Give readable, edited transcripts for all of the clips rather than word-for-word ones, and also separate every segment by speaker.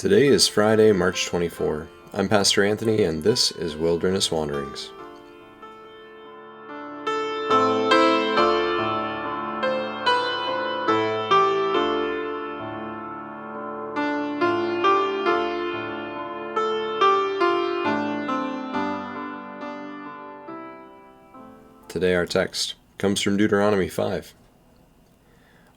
Speaker 1: Today is Friday, March 24. I'm Pastor Anthony, and this is Wilderness Wanderings. Today our text comes from Deuteronomy 5.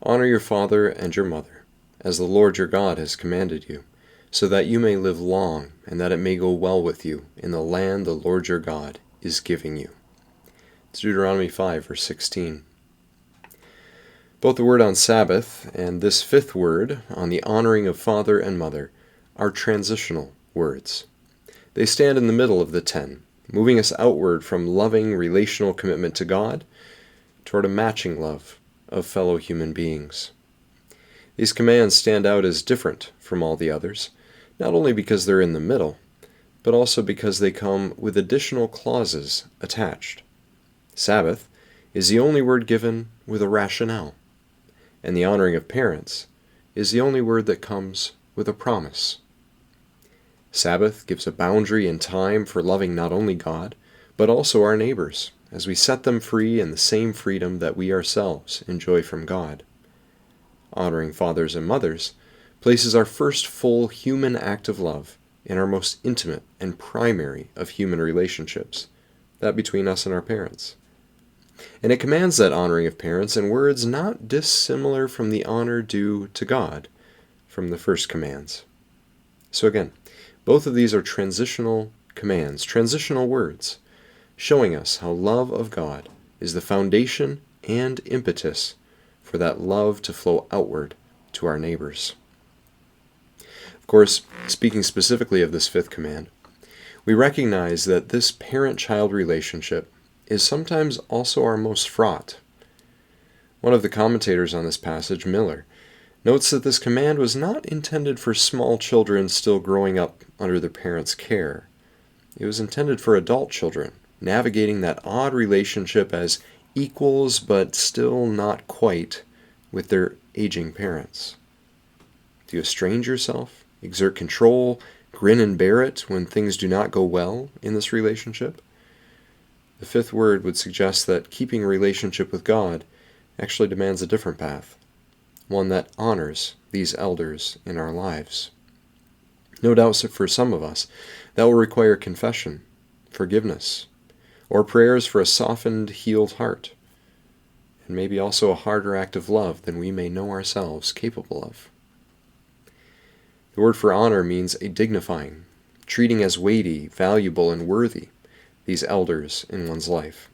Speaker 1: Honor your father and your mother, as the Lord your God has commanded you, so that you may live long, and that it may go well with you in the land the Lord your God is giving you. It's Deuteronomy 5, verse 16. Both the word on Sabbath and this fifth word on the honoring of father and mother are transitional words. They stand in the middle of the 10, moving us outward from loving relational commitment to God toward a matching love of fellow human beings. These commands stand out as different from all the others, not only because they're in the middle, but also because they come with additional clauses attached. Sabbath is the only word given with a rationale, and the honoring of parents is the only word that comes with a promise. Sabbath gives a boundary and time for loving not only God, but also our neighbors, as we set them free in the same freedom that we ourselves enjoy from God. Honoring fathers and mothers places our first full human act of love in our most intimate and primary of human relationships, that between us and our parents. And it commands that honoring of parents in words not dissimilar from the honor due to God from the first commands. So again, both of these are transitional commands, transitional words, showing us how love of God is the foundation and impetus for that love to flow outward to our neighbors. Of course, speaking specifically of this fifth command, we recognize that this parent-child relationship is sometimes also our most fraught. One of the commentators on this passage, Miller, notes that this command was not intended for small children still growing up under their parents' care. It was intended for adult children, navigating that odd relationship as equals but still not quite with their aging parents. Do you estrange yourself, exert control, grin and bear it when things do not go well in this relationship? The fifth word would suggest that keeping a relationship with God actually demands a different path, one that honors these elders in our lives. No doubt for some of us, that will require confession, forgiveness, or prayers for a softened, healed heart, and maybe also a harder act of love than we may know ourselves capable of. The word for honor means a dignifying, treating as weighty, valuable, and worthy these elders in one's life,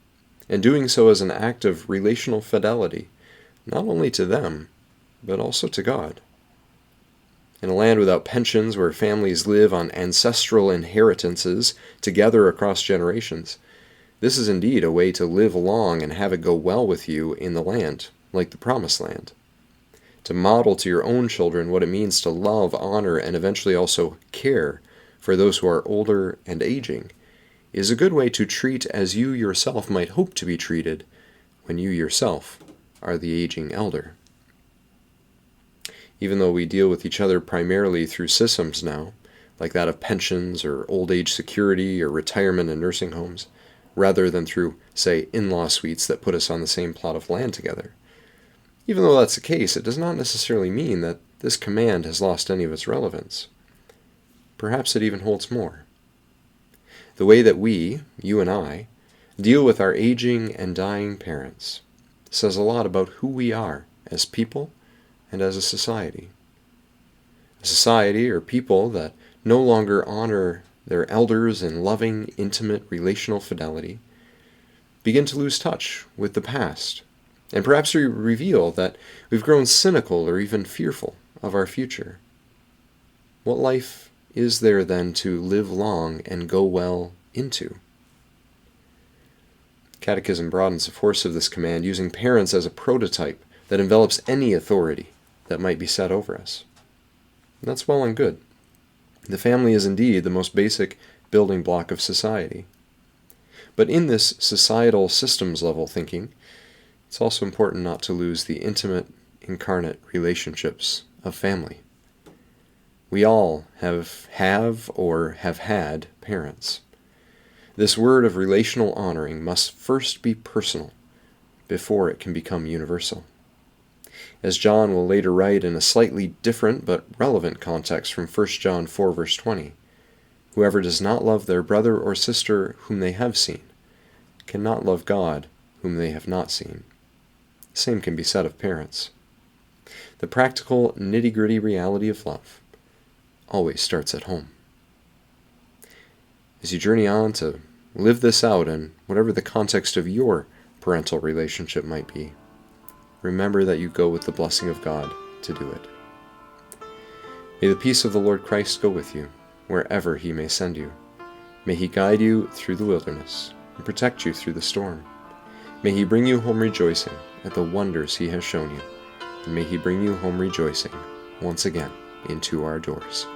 Speaker 1: and doing so as an act of relational fidelity, not only to them, but also to God. In a land without pensions, where families live on ancestral inheritances together across generations, this is indeed a way to live long and have it go well with you in the land, like the Promised Land. To model to your own children what it means to love, honor, and eventually also care for those who are older and aging is a good way to treat as you yourself might hope to be treated when you yourself are the aging elder. Even though we deal with each other primarily through systems now, like that of pensions or old age security or retirement and nursing homes, rather than through, say, in-law suites that put us on the same plot of land together. Even though that's the case, it does not necessarily mean that this command has lost any of its relevance. Perhaps it even holds more. The way that we, you and I, deal with our aging and dying parents says a lot about who we are as people and as a society. A society or people that no longer honor their elders in loving, intimate, relational fidelity begin to lose touch with the past, and perhaps we reveal that we've grown cynical or even fearful of our future. What life is there then to live long and go well into? Catechism broadens the force of this command, using parents as a prototype that envelops any authority that might be set over us. And that's well and good. The family is indeed the most basic building block of society. But in this societal systems level thinking, it's also important not to lose the intimate, incarnate relationships of family. We all have or have had parents. This word of relational honoring must first be personal before it can become universal. As John will later write in a slightly different but relevant context from 1 John 4 verse 20, whoever does not love their brother or sister whom they have seen cannot love God whom they have not seen. The same can be said of parents. The practical, nitty-gritty reality of love always starts at home. As you journey on to live this out in whatever the context of your parental relationship might be, remember that you go with the blessing of God to do it. May the peace of the Lord Christ go with you wherever he may send you. May he guide you through the wilderness and protect you through the storm. May he bring you home rejoicing at the wonders he has shown you, and may he bring you home rejoicing once again into our doors.